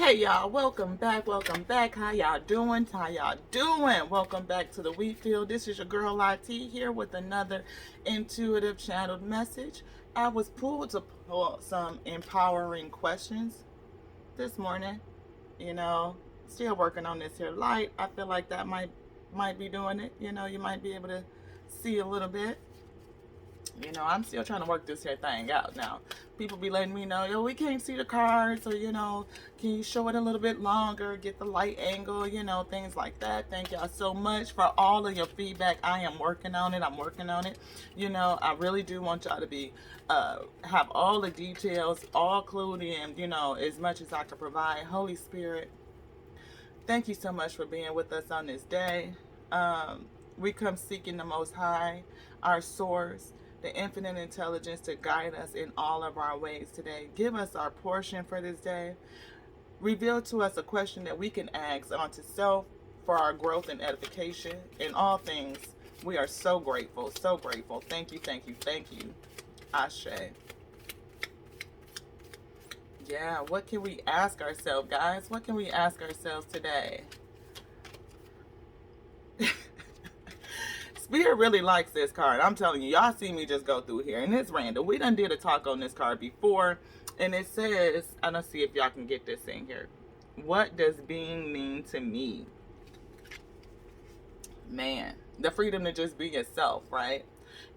Hey y'all, welcome back. How y'all doing? Welcome back to the wheat field. This is your girl IT here with another intuitive channeled message. I was pulled to pull some empowering questions this morning. You know, still working on this here light. I feel like that might be doing it. You might be able to see a little bit. I'm still trying to work this here thing out now. People be letting me know, yo, we can't see the cards, or, can you show it a little bit longer, get the light angle, things like that. Thank y'all so much for all of your feedback. I am working on it. I really do want y'all to be, have all the details all clued in, as much as I can provide. Holy Spirit, thank you so much for being with us on this day. We come seeking the Most High, our source, the infinite intelligence to guide us in all of our ways today. Give us our portion for this day. Reveal to us a question that we can ask onto self for our growth and edification. In all things, we are so grateful, so grateful. Thank you, thank you, thank you. Ashe. Yeah, what can we ask ourselves, guys? What can we ask ourselves today? Spirit really likes this card. I'm telling you, y'all see me just go through here, and it's random. We done did a talk on this card before, and it says, and let's see if y'all can get this in here. What does being mean to me? Man, the freedom to just be yourself, right?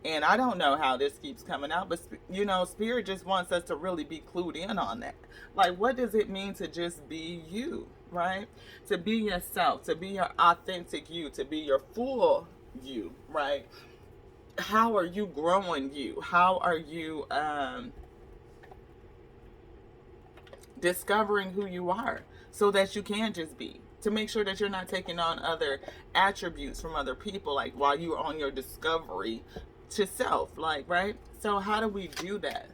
And I don't know how this keeps coming out, but Spirit just wants us to really be clued in on that. Like, what does it mean to just be you, right? To be yourself, to be your authentic you, to be your full you, right? How are you growing you? How are you discovering who you are so that you can just be? To make sure that you're not taking on other attributes from other people, like while you're on your discovery to self, like, right? So how do we do that?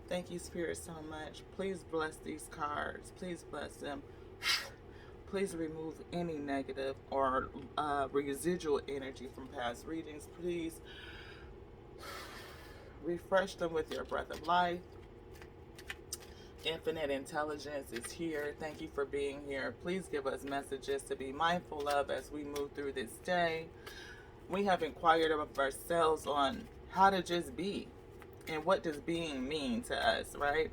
Thank you, Spirit, so much. Please bless these cards. Please bless them. Please remove any negative or residual energy from past readings. Please refresh them with your breath of life. Infinite intelligence is here. Thank you for being here. Please give us messages to be mindful of as we move through this day. We have inquired of ourselves on how to just be and what does being mean to us, right?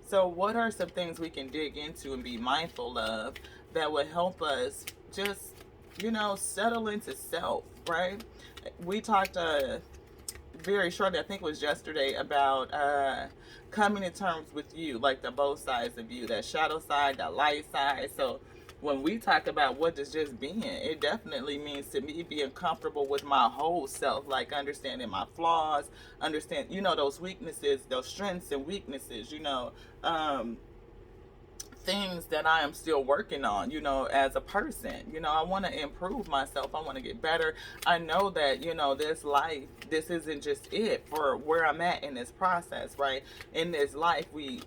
So what are some things we can dig into and be mindful of that would help us just, settle into self, right? We talked very shortly, I think it was yesterday, about coming to terms with you, like the both sides of you, that shadow side, that light side. So when we talk about what does just being, it definitely means to me being comfortable with my whole self, like understanding my flaws, understand, those weaknesses, those strengths and weaknesses, things that I am still working on, as a person. I want to improve myself. I want to get better. I know that, this life, this isn't just it for where I'm at in this process, right? In this life, we're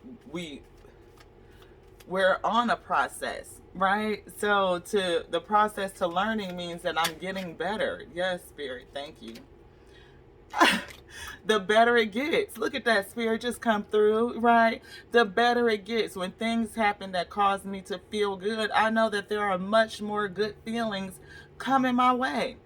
on a process, right? So the process to learning means that I'm getting better. Yes, Spirit, thank you. The better it gets. Look at that, Spirit just come through, right? The better it gets. When things happen that cause me to feel good, I know that there are much more good feelings coming my way.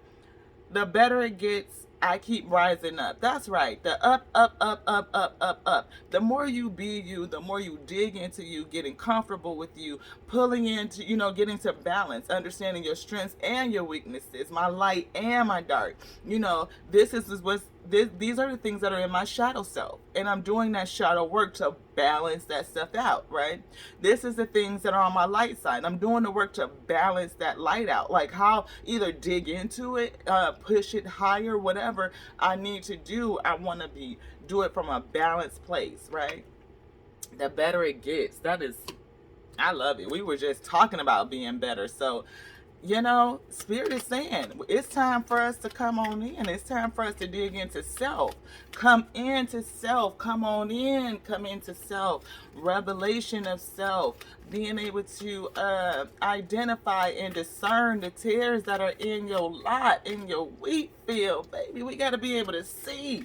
The better it gets, I keep rising up. That's right. The up, up, up, up, up, up, up. The more you be you, the more you dig into you, getting comfortable with you, pulling into, getting to balance, understanding your strengths and your weaknesses, my light and my dark. These are the things that are in my shadow self, and I'm doing that shadow work to balance that stuff out, right? This is the things that are on my light side. I'm doing the work to balance that light out, like how either dig into it, push it higher, whatever I need to do. I want to do it from a balanced place, right? The better it gets. I love it. We were just talking about being better, so Spirit is saying it's time for us to come on in. It's time for us to dig into self. Come into self. Come on in. Come into self. Revelation of self. Being able to identify and discern the tares that are in your lot, in your wheat field, baby. We got to be able to see,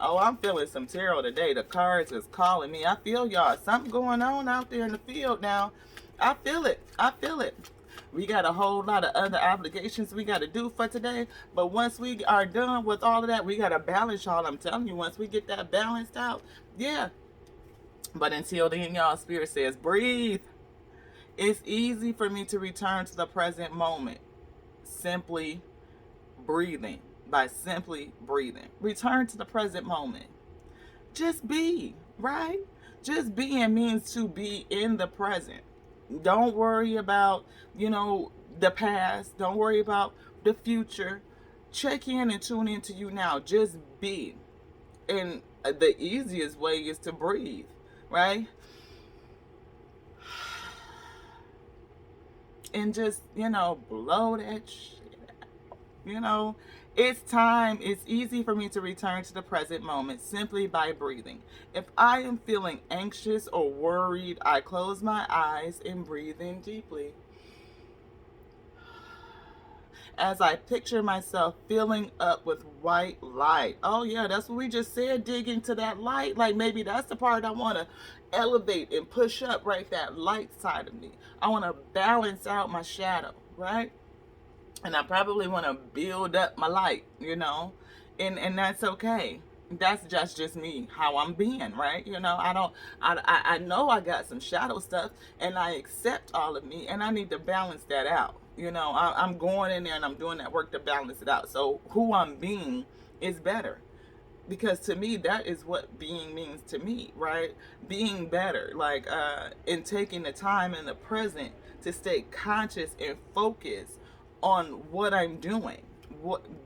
Oh, I'm feeling some tarot today. The cards is calling me. I feel y'all. Something going on out there in the field now. I feel it. I feel it. We got a whole lot of other obligations we got to do for today. But once we are done with all of that, we got to balance, y'all. I'm telling you, once we get that balanced out, yeah. But until then, y'all, Spirit says, breathe. It's easy for me to return to the present moment. Simply breathing. By simply breathing. Return to the present moment. Just be, right? Just being means to be in the present. Don't worry about, the past. Don't worry about the future. Check in and tune into you now. Just be. And the easiest way is to breathe, right? And just, blow that shit out. It's time. It's easy for me to return to the present moment simply by breathing. If I am feeling anxious or worried, I close my eyes and breathe in deeply. As I picture myself filling up with white light. Oh yeah, that's what we just said, dig into that light. Like maybe that's the part I want to elevate and push up, right? That light side of me. I want to balance out my shadow, right? And I probably want to build up my light, and that's okay. That's just me, how I'm being, right? I know I got some shadow stuff, and I accept all of me, and I need to balance that out. I'm going in there and I'm doing that work to balance it out. So who I'm being is better. Because to me, that is what being means to me, right? Being better, like in taking the time in the present to stay conscious and focused on what I'm doing.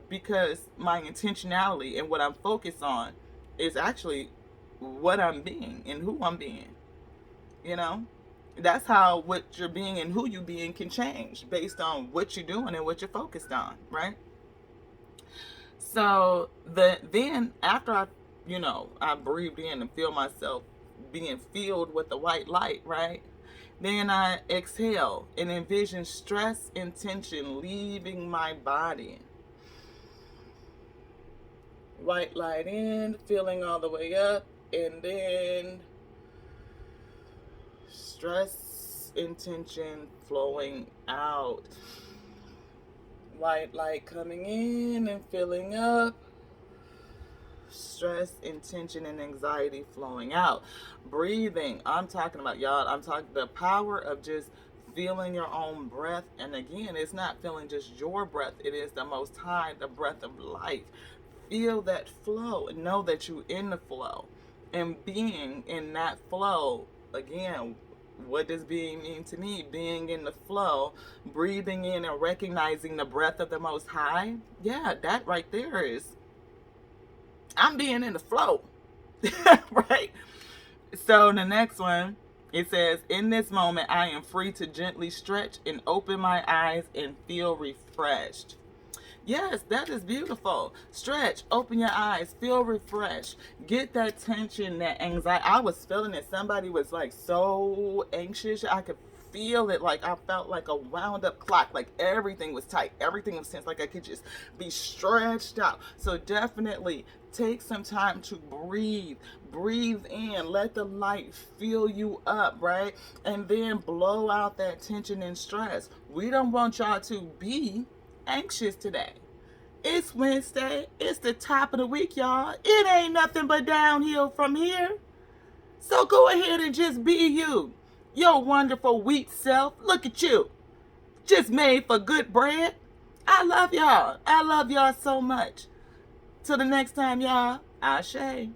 Because my intentionality and what I'm focused on is actually what I'm being and who I'm being. That's how what you're being and who you being can change based on what you're doing and what you're focused on, right? So then after I breathed in and feel myself being filled with the white light, right? Then I exhale and envision stress and tension leaving my body. White light in, feeling all the way up, and then stress and tension flowing out. White light coming in and filling up. Stress and tension and anxiety flowing out. Breathing. I'm talking about, y'all. I'm talking the power of just feeling your own breath. And again, it's not feeling just your breath. It is the Most High, the breath of life. Feel that flow and know that you're in the flow. And being in that flow, again, what does being mean to me? Being in the flow, breathing in and recognizing the breath of the Most High. Yeah, that right there is, I'm being in the flow, right? So the next one, it says, in this moment, I am free to gently stretch and open my eyes and feel refreshed. Yes, that is beautiful. Stretch, open your eyes, feel refreshed. Get that tension, that anxiety. I was feeling it. Somebody was like so anxious. I could feel it. Like I felt like a wound up clock. Like everything was tight. Everything was tense. Like I could just be stretched out. So definitely take some time to breathe. Breathe in. Let the light fill you up, right? And then blow out that tension and stress. We don't want y'all to be anxious today. It's Wednesday. It's the top of the week, y'all. It ain't nothing but downhill from here. So go ahead and just be you. Your wonderful wheat self. Look at you. Just made for good bread. I love y'all. I love y'all so much. Till the next time, y'all. Ashe.